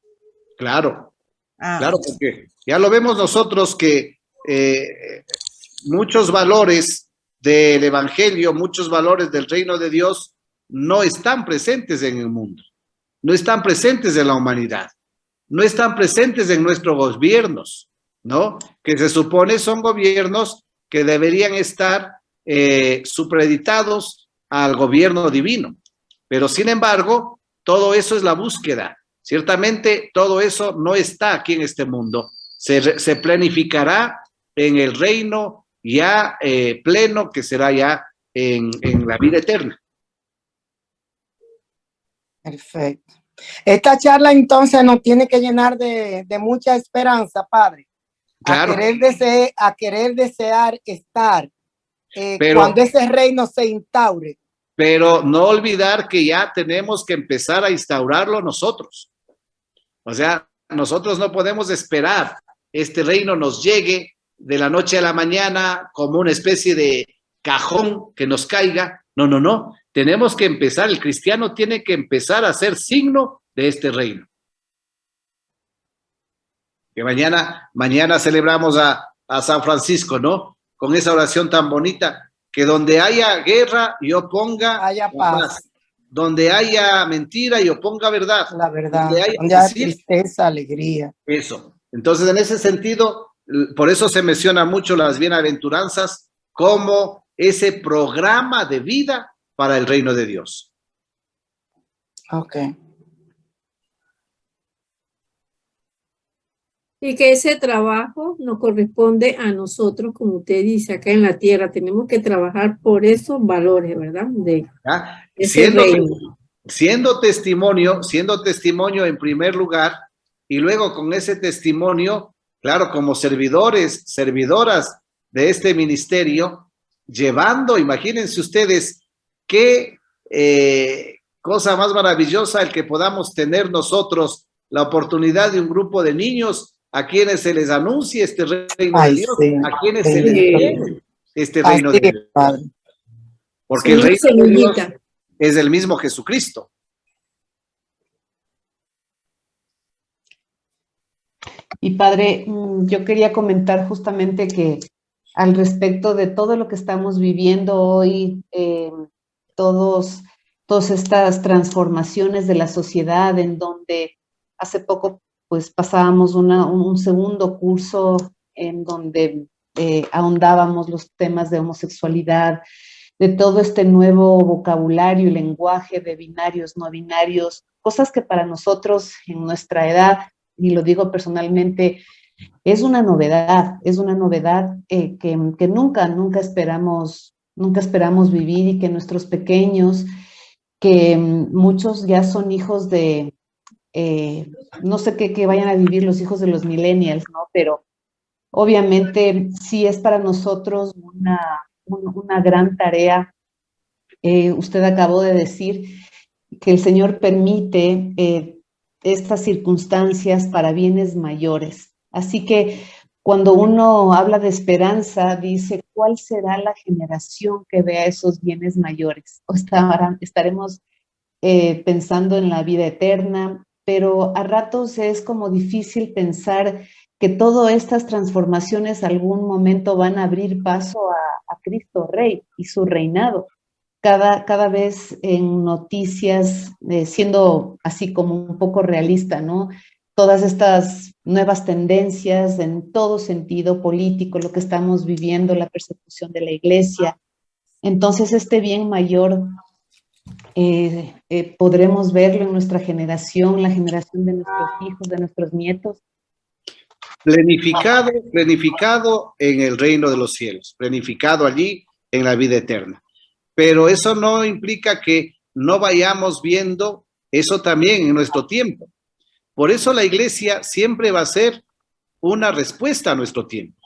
Claro, claro, porque ya lo vemos nosotros que muchos valores del evangelio, muchos valores del reino de Dios no están presentes en el mundo, no están presentes en la humanidad, no están presentes en nuestros gobiernos, ¿no? Que se supone son gobiernos que deberían estar supeditados al gobierno divino, pero sin embargo, todo eso es la búsqueda. Ciertamente todo eso no está aquí en este mundo, se planificará en el reino ya pleno, que será ya en la vida eterna. Perfecto. Esta charla entonces nos tiene que llenar de mucha esperanza, Padre. Claro. A querer desear estar cuando ese reino se instaure. Pero no olvidar que ya tenemos que empezar a instaurarlo nosotros. O sea, nosotros no podemos esperar este reino nos llegue de la noche a la mañana como una especie de cajón que nos caiga. No. Tenemos que empezar, el cristiano tiene que empezar a ser signo de este reino. Que mañana celebramos a San Francisco, ¿no? Con esa oración tan bonita, que donde haya guerra, yo ponga paz. Donde haya mentira, yo ponga verdad. La verdad. Donde haya tristeza, alegría. Eso. Entonces, en ese sentido, por eso se menciona mucho las bienaventuranzas como ese programa de vida para el reino de Dios. Ok. Y que ese trabajo nos corresponde a nosotros, como usted dice, acá en la tierra. Tenemos que trabajar por esos valores, ¿verdad? De ¿Ya? ese reino. Siendo testimonio en primer lugar, y luego con ese testimonio, claro, como servidoras de este ministerio, llevando, imagínense ustedes, qué cosa más maravillosa el que podamos tener nosotros la oportunidad de un grupo de niños a quienes se les anuncie este reino de Dios, sí. a quienes se les dé este reino de Dios. Padre. Porque el Una reino de Dios semillita. es el mismo Jesucristo. Y padre, yo quería comentar justamente que al respecto de todo lo que estamos viviendo hoy, todas estas transformaciones de la sociedad, en donde hace poco pues pasábamos un segundo curso en donde ahondábamos los temas de homosexualidad, de todo este nuevo vocabulario y lenguaje de binarios, no binarios, cosas que para nosotros en nuestra edad, y lo digo personalmente, es una novedad que nunca esperamos vivir, y que nuestros pequeños, que muchos ya son hijos de, no sé qué vayan a vivir los hijos de los millennials, ¿no? Pero obviamente sí es para nosotros una gran tarea. Usted acabó de decir que el Señor permite estas circunstancias para bienes mayores. Así que cuando uno habla de esperanza, dice, ¿cuál será la generación que vea esos bienes mayores? O estaremos pensando en la vida eterna, pero a ratos es como difícil pensar que todas estas transformaciones algún momento van a abrir paso a Cristo Rey y su reinado. Cada vez en noticias, siendo así como un poco realista, ¿no? Todas estas nuevas tendencias en todo sentido político, lo que estamos viviendo, la persecución de la iglesia. Entonces, este bien mayor podremos verlo en nuestra generación, la generación de nuestros hijos, de nuestros nietos. Planificado en el reino de los cielos, planificado allí en la vida eterna. Pero eso no implica que no vayamos viendo eso también en nuestro tiempo. Por eso la iglesia siempre va a ser una respuesta a nuestro tiempo.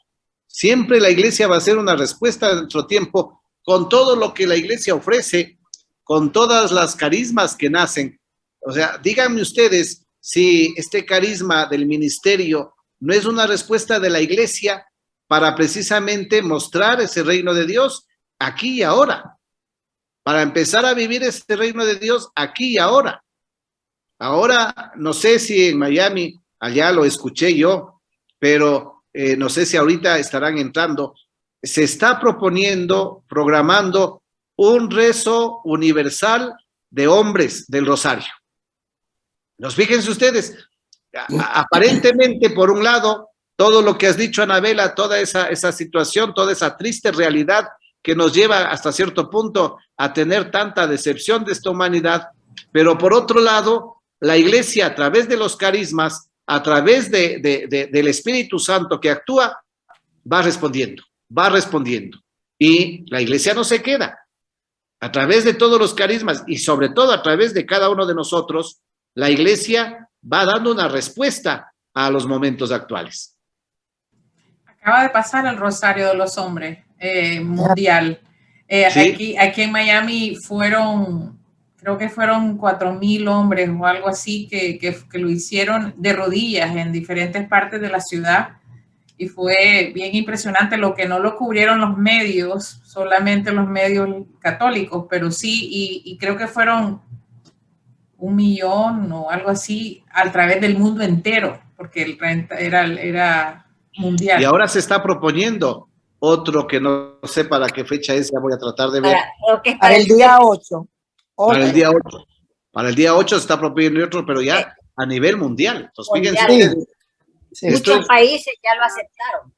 Siempre la iglesia va a ser una respuesta a nuestro tiempo, con todo lo que la iglesia ofrece, con todas las carismas que nacen. O sea, díganme ustedes si este carisma del ministerio no es una respuesta de la iglesia para precisamente mostrar ese reino de Dios aquí y ahora. Para empezar a vivir este reino de Dios aquí y ahora. Ahora, no sé si en Miami, allá lo escuché yo, pero no sé si ahorita estarán entrando. Se está programando un rezo universal de hombres del Rosario. Fíjense ustedes, aparentemente, por un lado, todo lo que has dicho, Anabela, toda esa situación, toda esa triste realidad que nos lleva hasta cierto punto a tener tanta decepción de esta humanidad, pero por otro lado, la iglesia a través de los carismas, a través del Espíritu Santo que actúa, va respondiendo, y la iglesia no se queda. A través de todos los carismas y sobre todo a través de cada uno de nosotros, la iglesia va dando una respuesta a los momentos actuales. Acaba de pasar el Rosario de los Hombres mundial. ¿Sí? Aquí en Miami creo que fueron 4,000 hombres o algo así que lo hicieron de rodillas en diferentes partes de la ciudad, y fue bien impresionante. Lo que no lo cubrieron los medios, solamente los medios católicos, pero sí, y creo que fueron 1 millón o algo así a través del mundo entero, porque era mundial. Y ahora se está proponiendo otro que no sé para qué fecha es, ya voy a tratar de ver. Para el día 8. Para el día 8. Para el día 8 se está proponiendo otro, pero ya a nivel mundial. Entonces, fíjense. Sí. Muchos países ya lo aceptaron.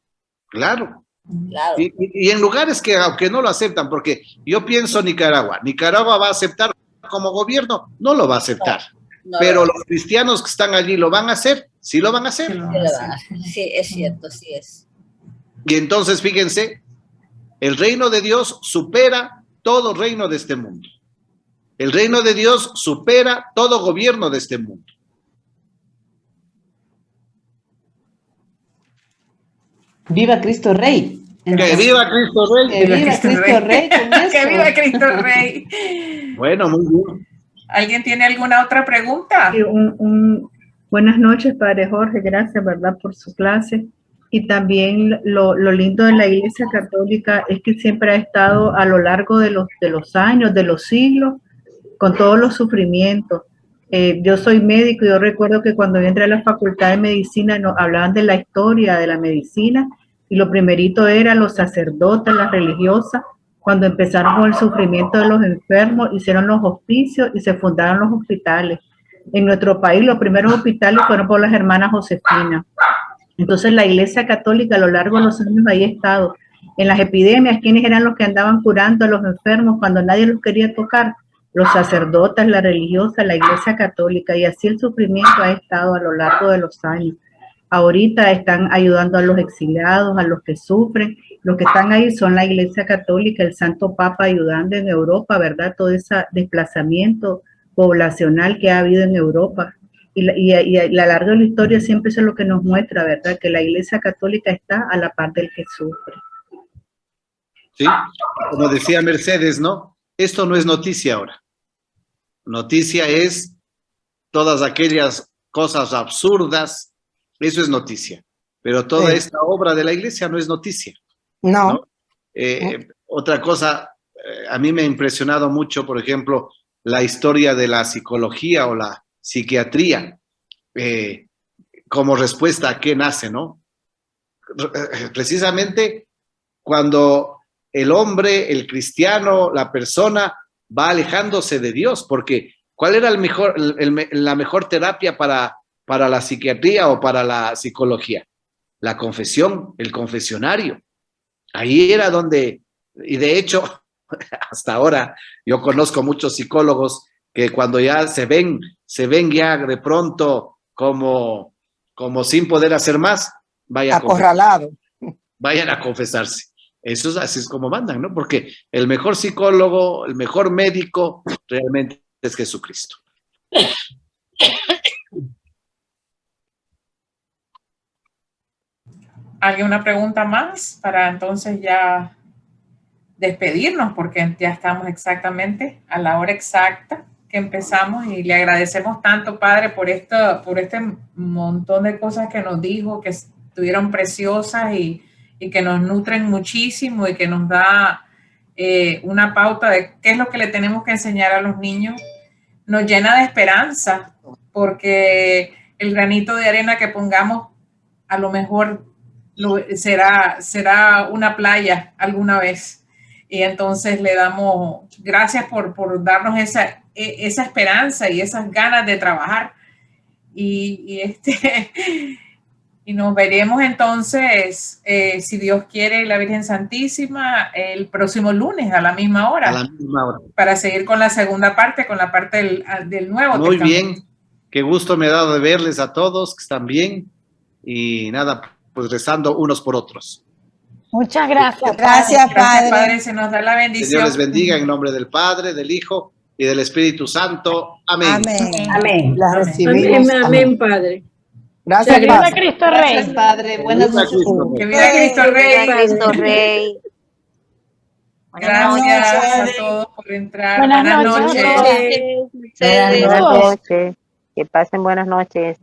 Claro. Claro. Y en lugares que aunque no lo aceptan, porque yo pienso Nicaragua va a aceptar como gobierno, no lo va a aceptar. No, Pero no. los cristianos que están allí lo van a hacer, sí lo van a hacer. Sí, es cierto, sí es. Y entonces, fíjense, el reino de Dios supera todo reino de este mundo. El reino de Dios supera todo gobierno de este mundo. ¡Viva Cristo Rey! ¡Que viva Cristo Rey! ¡Que viva Cristo Rey! con eso. ¡Que viva Cristo Rey! Bueno, muy bien. ¿Alguien tiene alguna otra pregunta? Sí, buenas noches, Padre Jorge, gracias, ¿verdad?, por su clase. Y también lo lindo de la Iglesia Católica es que siempre ha estado a lo largo de los años, de los siglos, con todos los sufrimientos. Yo soy médico y yo recuerdo que cuando yo entré a la Facultad de Medicina nos hablaban de la historia de la medicina y lo primerito era los sacerdotes, las religiosas, cuando empezaron con el sufrimiento de los enfermos, hicieron los hospicios y se fundaron los hospitales. En nuestro país los primeros hospitales fueron por las hermanas Josefinas. Entonces la Iglesia Católica a lo largo de los años ahí ha estado. En las epidemias, ¿quiénes eran los que andaban curando a los enfermos cuando nadie los quería tocar? Los sacerdotes, la religiosa, la Iglesia Católica, y así el sufrimiento ha estado a lo largo de los años. Ahorita están ayudando a los exiliados, a los que sufren. Los que están ahí son la Iglesia Católica, el Santo Papa ayudando en Europa, ¿verdad? Todo ese desplazamiento poblacional que ha habido en Europa. Y a la larga de la historia siempre eso es lo que nos muestra, ¿verdad? Que la Iglesia Católica está a la par del que sufre. Sí, como decía Mercedes, ¿no? Esto no es noticia ahora. Noticia es todas aquellas cosas absurdas, eso es noticia. Pero toda esta obra de la Iglesia no es noticia. No. Otra cosa, a mí me ha impresionado mucho, por ejemplo, la historia de la psicología o la psiquiatría, como respuesta a qué nace, ¿no? Precisamente cuando el hombre, el cristiano, la persona va alejándose de Dios, porque ¿cuál era la mejor terapia para la psiquiatría o para la psicología? La confesión, el confesionario. Ahí era donde, y de hecho, hasta ahora yo conozco muchos psicólogos que cuando ya se ven ya de pronto como sin poder hacer más, acorralado. Vayan a confesarse. Eso es así es como mandan, ¿no? Porque el mejor psicólogo, el mejor médico, realmente es Jesucristo. ¿Alguna pregunta más para entonces ya despedirnos? Porque ya estamos exactamente a la hora exacta que empezamos y le agradecemos tanto, Padre, por este montón de cosas que nos dijo, que estuvieron preciosas y que nos nutren muchísimo y que nos da una pauta de qué es lo que le tenemos que enseñar a los niños. Nos llena de esperanza porque el granito de arena que pongamos a lo mejor será una playa alguna vez. Y entonces le damos gracias por darnos esa esperanza y esas ganas de trabajar. Y nos veremos entonces, si Dios quiere, la Virgen Santísima, el próximo lunes a la misma hora. A la misma hora. Para seguir con la segunda parte, con la parte del Nuevo Muy Testamento. bien. Qué gusto me ha dado de verles a todos que están bien. Y nada, pues rezando unos por otros. Muchas gracias. Gracias, Padre. Se nos da la bendición. Dios les bendiga en nombre del Padre, del Hijo y del Espíritu Santo. Amén. Amén. Amén. Las recibimos. Amén, Padre. Gracias, Que viva Cristo Gracias, Padre. Buenas noches. Que viva Cristo Rey. Cristo Rey. Gracias a todos por entrar. Buenas noches. Buenas noches. Que pasen buenas noches.